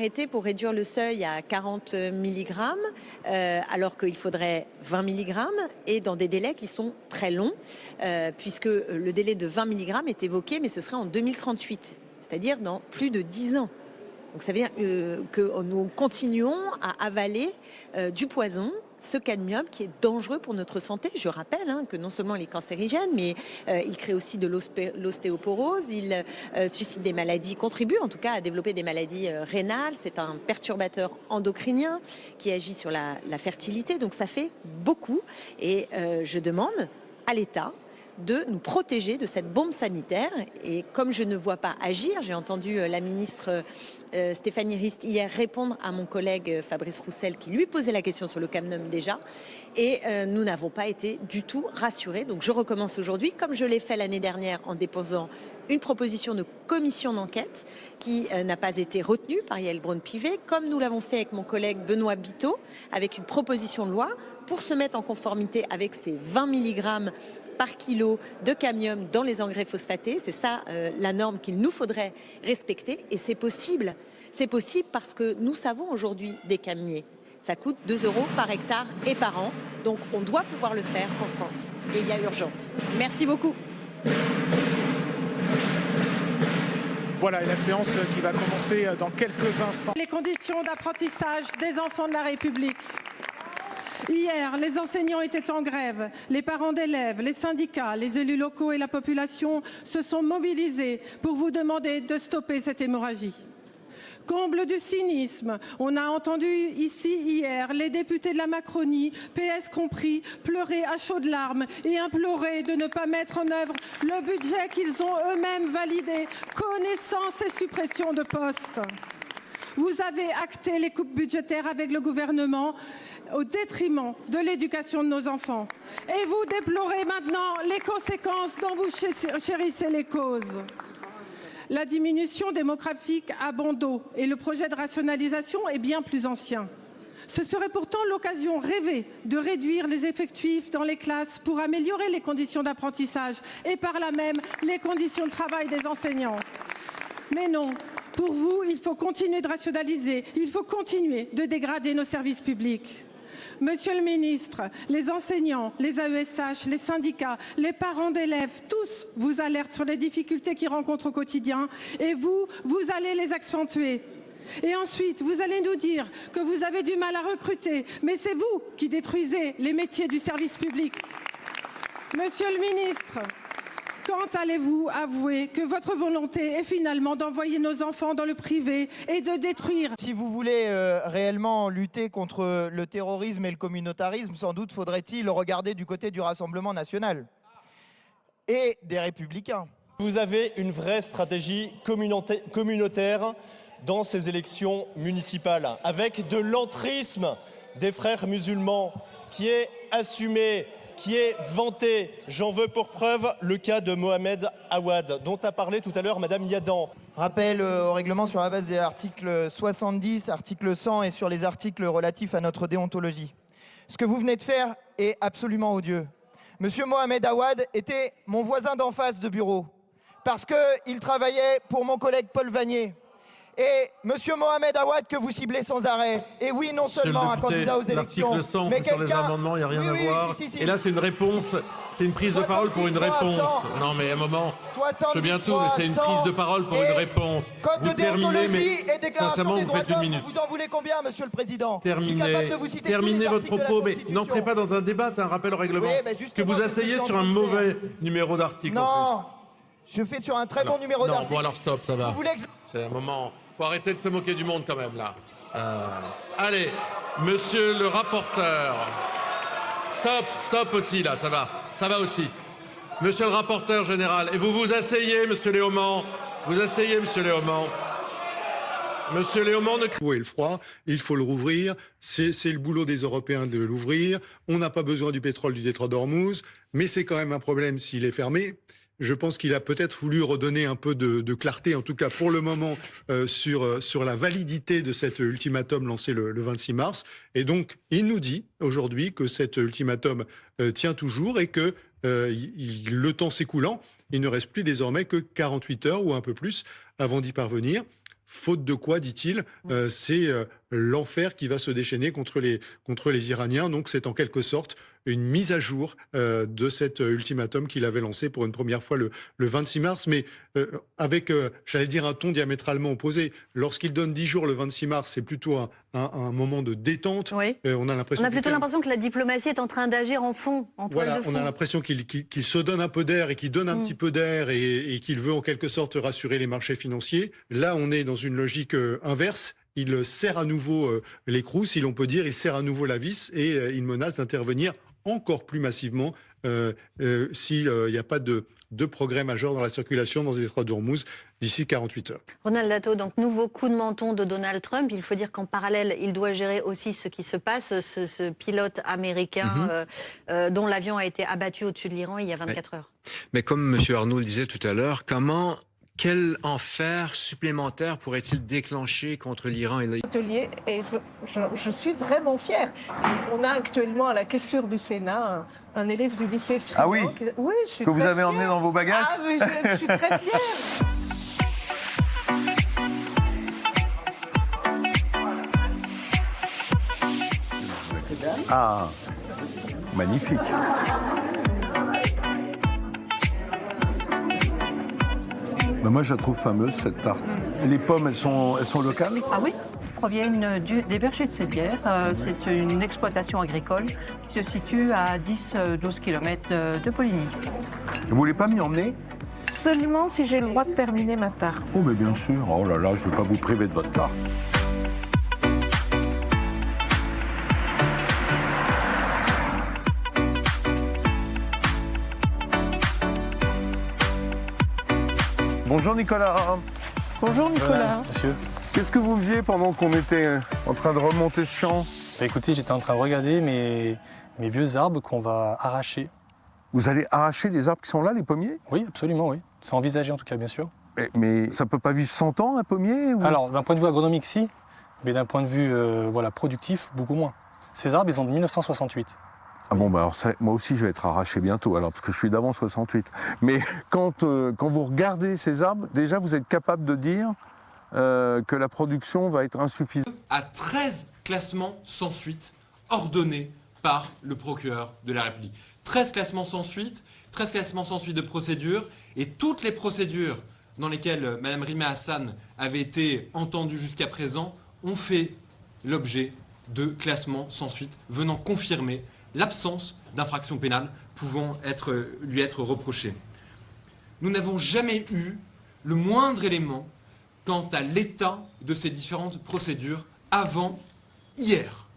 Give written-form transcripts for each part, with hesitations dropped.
arrêté pour réduire le seuil à 40 mg, alors qu'il faudrait 20 mg, et dans des délais qui sont très longs, puisque le délai de 20 mg est évoqué, mais ce serait en 2038, c'est-à-dire dans plus de 10 ans. Donc ça veut dire que nous continuons à avaler du poison, ce cadmium qui est dangereux pour notre santé. Je rappelle que non seulement il est cancérigène, mais il crée aussi de l'ostéoporose, il suscite des maladies, contribue en tout cas à développer des maladies rénales. C'est un perturbateur endocrinien qui agit sur la fertilité, donc ça fait beaucoup. Et je demande à l'État de nous protéger de cette bombe sanitaire. Et comme je ne vois pas agir, j'ai entendu la ministre Stéphanie Rist hier répondre à mon collègue Fabrice Roussel qui lui posait la question sur le cadmium déjà, et nous n'avons pas été du tout rassurés. Donc je recommence aujourd'hui, comme je l'ai fait l'année dernière en déposant une proposition de commission d'enquête qui n'a pas été retenue par Yael Braun-Pivet, comme nous l'avons fait avec mon collègue Benoît Biteau, avec une proposition de loi pour se mettre en conformité avec ces 20 mg par kilo de cadmium dans les engrais phosphatés. C'est ça la norme qu'il nous faudrait respecter, et c'est possible. C'est possible parce que nous savons aujourd'hui des cadmiers. Ça coûte 2 € par hectare et par an. Donc on doit pouvoir le faire en France. Et il y a urgence. Merci beaucoup. Voilà, et la séance qui va commencer dans quelques instants. Les conditions d'apprentissage des enfants de la République. Hier, les enseignants étaient en grève, les parents d'élèves, les syndicats, les élus locaux et la population se sont mobilisés pour vous demander de stopper cette hémorragie. Comble du cynisme, on a entendu ici hier les députés de la Macronie, PS compris, pleurer à chaudes larmes et implorer de ne pas mettre en œuvre le budget qu'ils ont eux-mêmes validé, connaissant ces suppressions de postes. Vous avez acté les coupes budgétaires avec le gouvernement au détriment de l'éducation de nos enfants. Et vous déplorez maintenant les conséquences dont vous chérissez les causes. La diminution démographique à bon dos et le projet de rationalisation est bien plus ancien. Ce serait pourtant l'occasion rêvée de réduire les effectifs dans les classes pour améliorer les conditions d'apprentissage et par là même les conditions de travail des enseignants. Mais non, pour vous, il faut continuer de rationaliser, il faut continuer de dégrader nos services publics. Monsieur le ministre, les enseignants, les AESH, les syndicats, les parents d'élèves, tous vous alertent sur les difficultés qu'ils rencontrent au quotidien et vous allez les accentuer. Et ensuite, vous allez nous dire que vous avez du mal à recruter, mais c'est vous qui détruisez les métiers du service public. Monsieur le ministre, quand allez-vous avouer que votre volonté est finalement d'envoyer nos enfants dans le privé et de détruire? Si vous voulez réellement lutter contre le terrorisme et le communautarisme, sans doute faudrait-il regarder du côté du Rassemblement national et des Républicains. Vous avez une vraie stratégie communautaire dans ces élections municipales, avec de l'entrisme des frères musulmans qui est assumé, qui est vanté. J'en veux pour preuve le cas de Mohamed Awad, dont a parlé tout à l'heure Madame Yadan. Rappel au règlement sur la base de l'article 70, article 100 et sur les articles relatifs à notre déontologie. Ce que vous venez de faire est absolument odieux. Monsieur Mohamed Awad était mon voisin d'en face de bureau, parce qu'il travaillait pour mon collègue Paul Vanier. Et monsieur Mohamed Awad que vous ciblez sans arrêt. Et oui, non seulement un candidat aux élections, l'article 100, mais c'est sur les amendements, il n'y a rien à voir. Si. Et là, c'est une réponse, c'est une prise de parole pour une réponse. Non, mais à un moment, je veux bien tout, mais c'est une prise de parole pour une réponse. Vous terminez, mais sincèrement, vous faites une minute. Vous en voulez combien, monsieur le Président? Terminez votre propos, mais n'entrez pas dans un débat, c'est un rappel au règlement. Que vous asseyez sur un mauvais numéro d'article. Non, je fais sur un très bon numéro d'article. Bon, alors stop, ça va. Vous voulez que c'est un moment... Faut arrêter de se moquer du monde quand même là. Allez, monsieur le rapporteur. Stop aussi là, ça va aussi. Monsieur le rapporteur général, et vous vous asseyez, monsieur Léaumont. Monsieur Léaumont ne... Et le froid, il faut le rouvrir. C'est le boulot des Européens de l'ouvrir. On n'a pas besoin du pétrole du détroit d'Ormuz, mais c'est quand même un problème s'il est fermé. Je pense qu'il a peut-être voulu redonner un peu de clarté, en tout cas pour le moment, sur la validité de cet ultimatum lancé le 26 mars. Et donc, il nous dit aujourd'hui que cet ultimatum tient toujours et que le temps s'écoulant, il ne reste plus désormais que 48 heures ou un peu plus avant d'y parvenir. faute de quoi, dit-il, c'est l'enfer qui va se déchaîner contre les Iraniens. Donc c'est en quelque sorte une mise à jour de cet ultimatum qu'il avait lancé pour une première fois le 26 mars, mais avec, j'allais dire, un ton diamétralement opposé. Lorsqu'il donne 10 jours le 26 mars, c'est plutôt un moment de détente. Oui. On a plutôt l'impression que la diplomatie est en train d'agir en fond, en toile de fond. On a l'impression qu'il se donne un peu d'air et qu'il donne un petit peu d'air et qu'il veut en quelque sorte rassurer les marchés financiers. Là, on est dans une logique inverse. Il serre à nouveau l'écrou, si l'on peut dire, il serre à nouveau la vis et il menace d'intervenir encore plus massivement s'il n'y a pas de progrès majeur dans la circulation dans les détroits d'Ormuz d'ici 48 heures. Ronald Lato, donc nouveau coup de menton de Donald Trump. Il faut dire qu'en parallèle, il doit gérer aussi ce qui se passe. Ce pilote américain dont l'avion a été abattu au-dessus de l'Iran il y a 24 heures. Mais comme M. Arnaud le disait tout à l'heure, quel enfer supplémentaire pourrait-il déclencher contre l'Iran et Atelier, et je suis vraiment fière. On a actuellement à la caissure du Sénat un élève du lycée Friant. Ah oui, oui, je suis que vous très avez fière. emmené dans vos bagages. Ah, mais je suis très fière. Ah, magnifique. Ben moi, je la trouve fameuse, cette tarte. Et les pommes, elles sont locales? Ah oui, proviennent des vergers de Sédière. C'est une exploitation agricole qui se situe à 10-12 km de Poligny. Vous voulez pas m'y emmener? Seulement si j'ai le droit de terminer ma tarte. Oh, mais bien sûr. Oh là là, je ne vais pas vous priver de votre tarte. Bonjour Nicolas. Bonjour Nicolas. Monsieur. Qu'est-ce que vous faisiez pendant qu'on était en train de remonter ce champ? Bah, écoutez, j'étais en train de regarder mes vieux arbres qu'on va arracher. Vous allez arracher les arbres qui sont là, les pommiers? Oui, absolument, oui. C'est envisagé en tout cas, bien sûr. Mais ça ne peut pas vivre 100 ans, un pommier ou... Alors, d'un point de vue agronomique, si, mais d'un point de vue productif, beaucoup moins. Ces arbres, ils ont de 1968. Ah bon, bah alors moi aussi je vais être arraché bientôt, alors, parce que je suis d'avant 68. Mais quand vous regardez ces arbres, déjà vous êtes capable de dire que la production va être insuffisante. À 13 classements sans suite ordonnés par le procureur de la République. 13 classements sans suite de procédures, et toutes les procédures dans lesquelles Mme Rima Hassan avait été entendue jusqu'à présent ont fait l'objet de classements sans suite, venant confirmer l'absence d'infraction pénale pouvant lui être reprochée. Nous n'avons jamais eu le moindre élément quant à l'état de ces différentes procédures avant hier.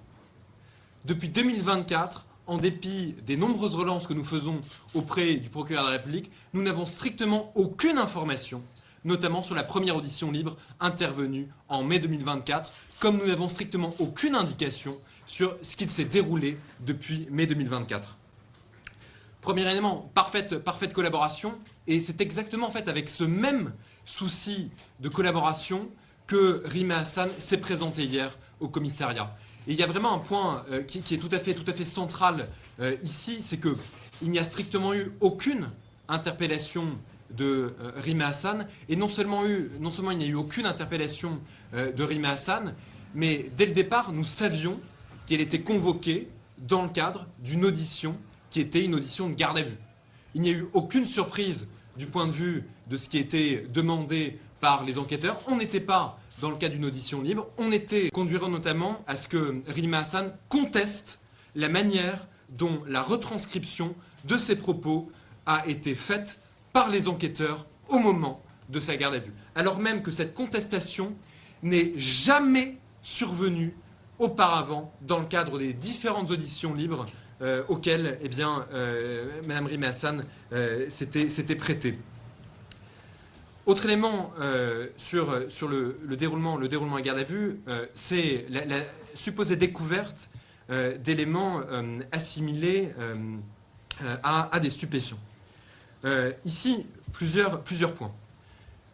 Depuis 2024, en dépit des nombreuses relances que nous faisons auprès du procureur de la République, nous n'avons strictement aucune information, notamment sur la première audition libre intervenue en mai 2024, comme nous n'avons strictement aucune indication sur ce qu'il s'est déroulé depuis mai 2024. Premier élément, parfaite collaboration, et c'est exactement en fait avec ce même souci de collaboration que Rima Hassan s'est présentée hier au commissariat. Et il y a vraiment un point qui est tout à fait central ici, c'est qu'il n'y a strictement eu aucune interpellation de Rima Hassan, et non seulement il n'y a eu aucune interpellation de Rima Hassan, mais dès le départ, nous savions qu'elle était convoquée dans le cadre d'une audition qui était une audition de garde à vue. Il n'y a eu aucune surprise du point de vue de ce qui était demandé par les enquêteurs. On n'était pas dans le cadre d'une audition libre, on était conduire notamment à ce que Rima Hassan conteste la manière dont la retranscription de ses propos a été faite par les enquêteurs au moment de sa garde à vue. Alors même que cette contestation n'est jamais survenue auparavant dans le cadre des différentes auditions libres auxquelles Mme Rima Hassan s'était prêtée. Autre élément sur le déroulement à garde à vue, c'est la supposée découverte d'éléments assimilés à des stupéfiants. Ici, plusieurs points.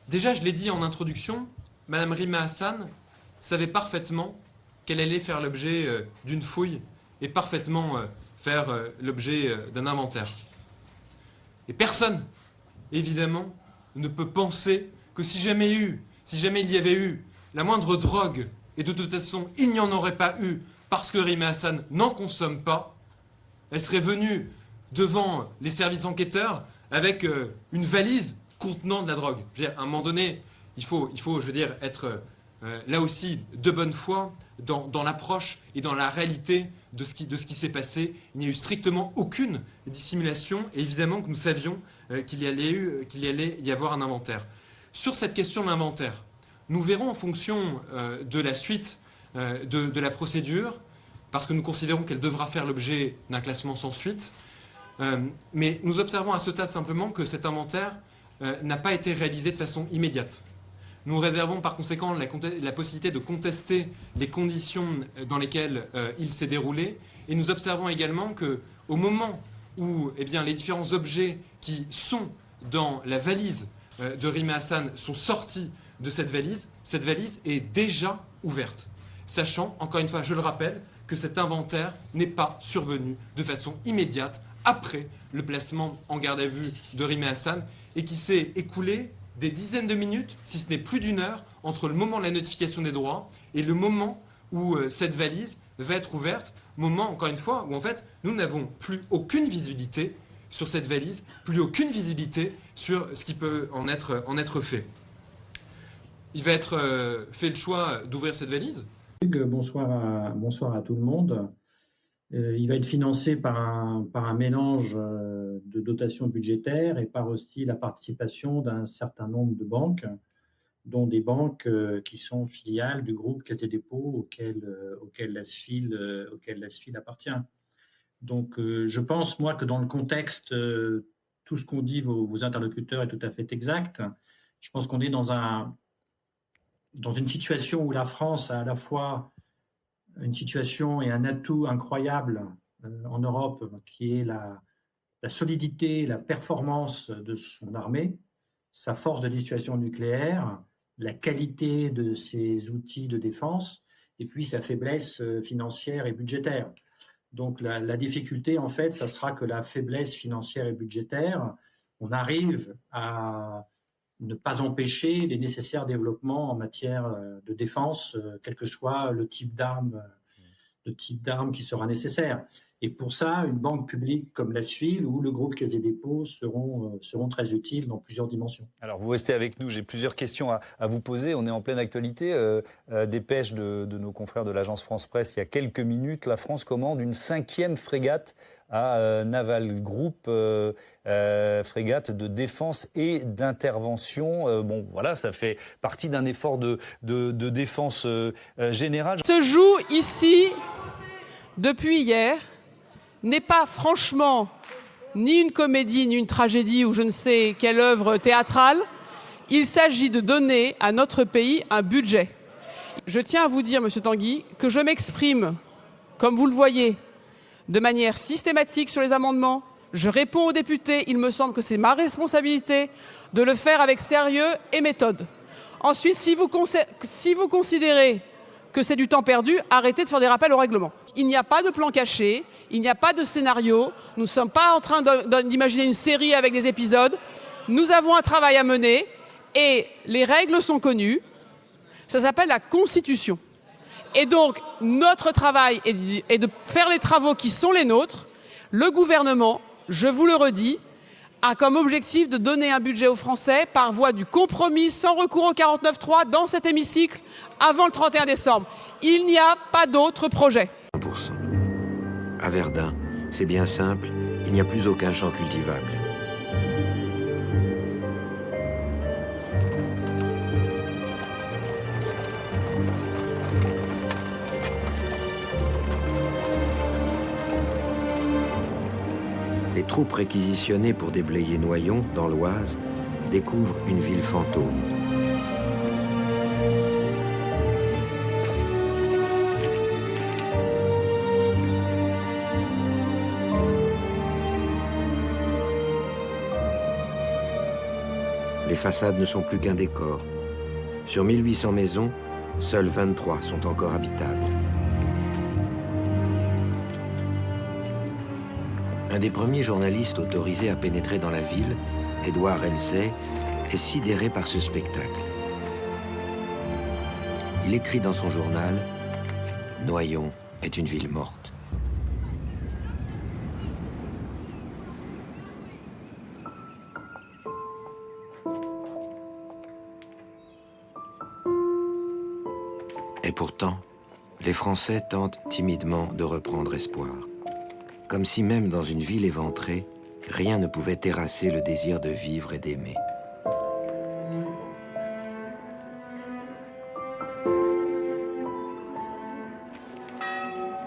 Déjà, je l'ai dit en introduction, Mme Rima Hassan savait parfaitement qu'elle allait faire l'objet d'une fouille et parfaitement faire l'objet d'un inventaire. Et personne, évidemment, ne peut penser que si jamais il y avait eu la moindre drogue, et de toute façon, il n'y en aurait pas eu parce que Rima Hassan n'en consomme pas, elle serait venue devant les services enquêteurs avec une valise contenant de la drogue. Je veux dire, à un moment donné, il faut je veux dire, être là aussi de bonne foi dans l'approche et dans la réalité de ce qui s'est passé. Il n'y a eu strictement aucune dissimulation, et évidemment que nous savions qu'il y allait y avoir un inventaire. Sur cette question de l'inventaire, nous verrons en fonction de la suite de la procédure, parce que nous considérons qu'elle devra faire l'objet d'un classement sans suite. Mais nous observons à ce stade simplement que cet inventaire n'a pas été réalisé de façon immédiate. Nous réservons par conséquent la possibilité de contester les conditions dans lesquelles il s'est déroulé, et nous observons également qu'au moment où les différents objets qui sont dans la valise de Rima Hassan sont sortis de cette valise est déjà ouverte. Sachant, encore une fois, je le rappelle, que cet inventaire n'est pas survenu de façon immédiate après le placement en garde à vue de Rima Hassan, et qui s'est écoulé des dizaines de minutes, si ce n'est plus d'une heure, entre le moment de la notification des droits et le moment où cette valise va être ouverte. Moment, encore une fois, où en fait, nous n'avons plus aucune visibilité sur cette valise, plus aucune visibilité sur ce qui peut en être fait. Il va être fait le choix d'ouvrir cette valise. Bonsoir à tout le monde. Il va être financé par un mélange de dotations budgétaires et par aussi la participation d'un certain nombre de banques, dont des banques qui sont filiales du groupe Caisse des dépôts auquel la SFIL appartient. Donc je pense, moi, que dans le contexte, tout ce qu'ont dit vos interlocuteurs est tout à fait exact. Je pense qu'on est dans une situation où la France a à la fois une situation et un atout incroyable en Europe, qui est la solidité, la performance de son armée, sa force de dissuasion nucléaire, la qualité de ses outils de défense, et puis sa faiblesse financière et budgétaire. Donc la difficulté, en fait, ça sera que la faiblesse financière et budgétaire, on arrive à ne pas empêcher les nécessaires développements en matière de défense, quel que soit le type d'arme qui sera nécessaire. Et pour ça, une banque publique comme la SFIL ou le groupe Caisse des dépôts seront très utiles dans plusieurs dimensions. Alors vous restez avec nous, j'ai plusieurs questions à vous poser. On est en pleine actualité. Dépêche de nos confrères de l'agence France Presse, il y a quelques minutes, la France commande une 5e frégate à Naval Group, frégate de défense et d'intervention. Bon, voilà, ça fait partie d'un effort de défense générale. Se joue ici, depuis hier, n'est pas franchement ni une comédie, ni une tragédie, ou je ne sais quelle œuvre théâtrale. Il s'agit de donner à notre pays un budget. Je tiens à vous dire, Monsieur Tanguy, que je m'exprime, comme vous le voyez, de manière systématique sur les amendements. Je réponds aux députés. Il me semble que c'est ma responsabilité de le faire avec sérieux et méthode. Ensuite, si vous considérez que c'est du temps perdu, arrêtez de faire des rappels au règlement. Il n'y a pas de plan caché, il n'y a pas de scénario. Nous ne sommes pas en train d'imaginer une série avec des épisodes. Nous avons un travail à mener et les règles sont connues. Ça s'appelle la Constitution. Et donc, notre travail est de faire les travaux qui sont les nôtres. Le gouvernement, je vous le redis, a comme objectif de donner un budget aux Français par voie du compromis, sans recours au 49.3, dans cet hémicycle, avant le 31 décembre. Il n'y a pas d'autre projet. 1%. À Verdun, c'est bien simple, il n'y a plus aucun champ cultivable. Les troupes réquisitionnées pour déblayer Noyon, dans l'Oise, découvrent une ville fantôme. Les façades ne sont plus qu'un décor. Sur 1800 maisons, seules 23 sont encore habitables. Un des premiers journalistes autorisés à pénétrer dans la ville, Édouard Elzey, est sidéré par ce spectacle. il écrit dans son journal « Noyon est une ville morte ». Et pourtant, les Français tentent timidement de reprendre espoir. Comme si même dans une ville éventrée, rien ne pouvait terrasser le désir de vivre et d'aimer.